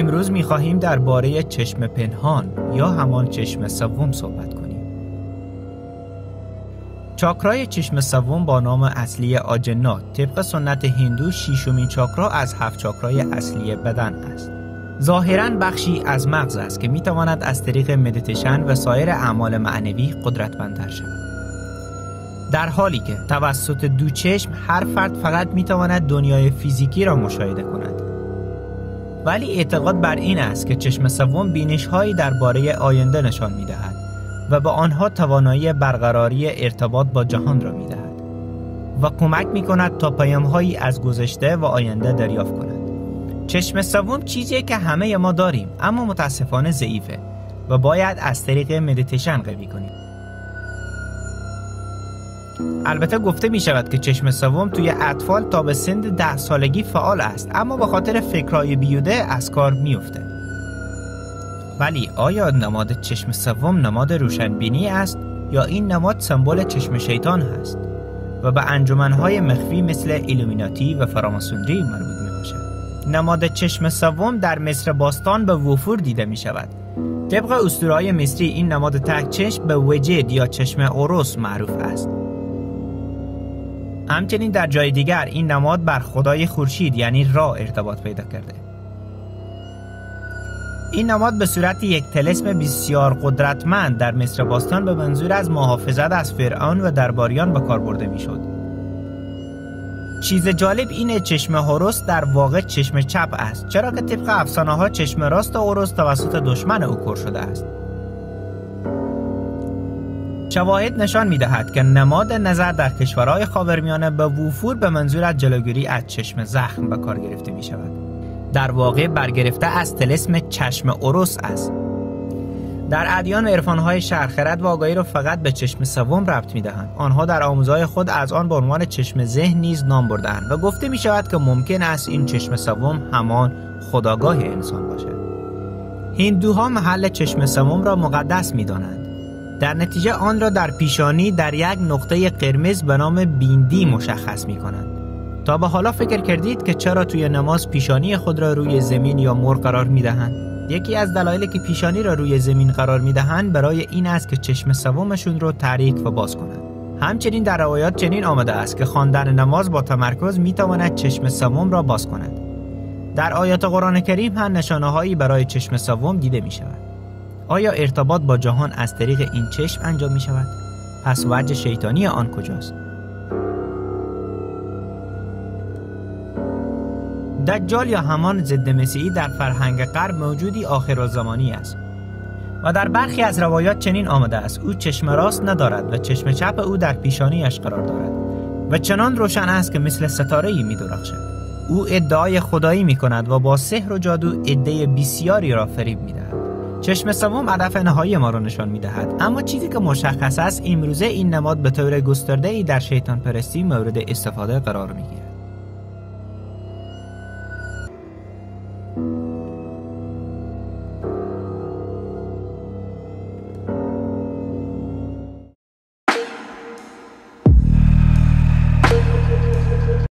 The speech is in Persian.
امروز می‌خواهیم درباره چشم پنهان یا همان چشم سوم صحبت کنیم. چاکرای چشم سوم با نام اصلی آجنا طبق سنت هندو ششمین چاکرا از 7 چاکرای اصلی بدن است. ظاهراً بخشی از مغز است که می‌تواند از طریق مدیتیشن و سایر اعمال معنوی قدرتمندتر شود. در حالی که توسط دو چشم هر فرد فقط می‌تواند دنیای فیزیکی را مشاهده کند. ولی اعتقاد بر این است که چشم سوم بینش‌هایی درباره آینده نشان می‌دهد و به آنها توانایی برقراری ارتباط با جهان را می‌دهد و کمک می‌کند تا پیام‌هایی از گذشته و آینده دریافت کند. چشم سوم چیزیه که همه ما داریم اما متاسفانه ضعیفه و باید از طریق مدیتیشن قوی کنیم. البته گفته می شود که چشم سوم توی اطفال تا به سن 10 سالگی فعال است، اما به خاطر فکرهای بیهوده از کار میفته. ولی آیا نماد چشم سوم نماد روشنبینی است یا این نماد سمبل چشم شیطان هست و به انجمنهای مخفی مثل ایلومیناتی و فراماسونری مربوط می باشد؟ نماد چشم سوم در مصر باستان به وفور دیده می شود. طبق اسطوره‌های مصری این نماد تک چشم به وجد یا چشم اوروس معروف است. همچنین در جای دیگر این نماد بر خدای خورشید یعنی را ارتباط پیدا کرده. این نماد به صورت یک طلسم بسیار قدرتمند در مصر باستان به منظور از محافظت از فرعون و درباریان به کار برده میشد. چیز جالب اینه چشم هوروس در واقع چشم چپ است، چرا که طبق افسانه ها چشم راست هوروس توسط دشمن او کور شده است. شواهد نشان می‌دهد که نماد نظر در کشورهای خاورمیانه به وفور به منظور از جلوگیری از چشم زخم به کار گرفته می‌شود. در واقع برگرفته از طلسم چشم اوروس است. در ادیان و عرفان‌های شرق خرد و آگاهی را فقط به چشم سوم ربط می‌دهند. آنها در آموزهای خود از آن به عنوان چشم ذهن نیز نام برده‌اند و گفته می‌شود که ممکن است این چشم سوم همان خودآگاه انسان باشد. هندوها محل چشم سوم را مقدس می‌دانند. در نتیجه آن را در پیشانی در یک نقطه قرمز به نام بیندی مشخص می کنند. تا به حالا فکر کردید که چرا توی نماز پیشانی خود را روی زمین یا مرغ قرار می دهند؟ یکی از دلایلی که پیشانی را روی زمین قرار می دهند برای این است که چشم سومشون را تحریک و باز کنند. همچنین در روایات چنین آمده است که خواندن نماز با تمرکز می تواند چشم سوم را باز کند. در آیات قرآن کریم هم نشانه‌هایی برای چشم سوم دیده می شود. آیا ارتباط با جهان از طریق این چشم انجام می شود؟ پس وجه شیطانی آن کجاست؟ دجال یا همان ضد مسیحی در فرهنگ غرب موجودی آخرالزمانی است و در برخی از روایات چنین آمده است او چشم راست ندارد و چشم چپ او در پیشانیش قرار دارد و چنان روشن است که مثل ستاره‌ای می درخشد. او ادعای خدایی می کند و با سحر و جادو عده بسیاری را فریب می دهد. چشم سوم هدف نهایی ما را نشان می‌دهد، اما چیزی که مشخص است امروزه این نماد به طور گسترده‌ای در شیطان پرستی مورد استفاده قرار می‌گیرد.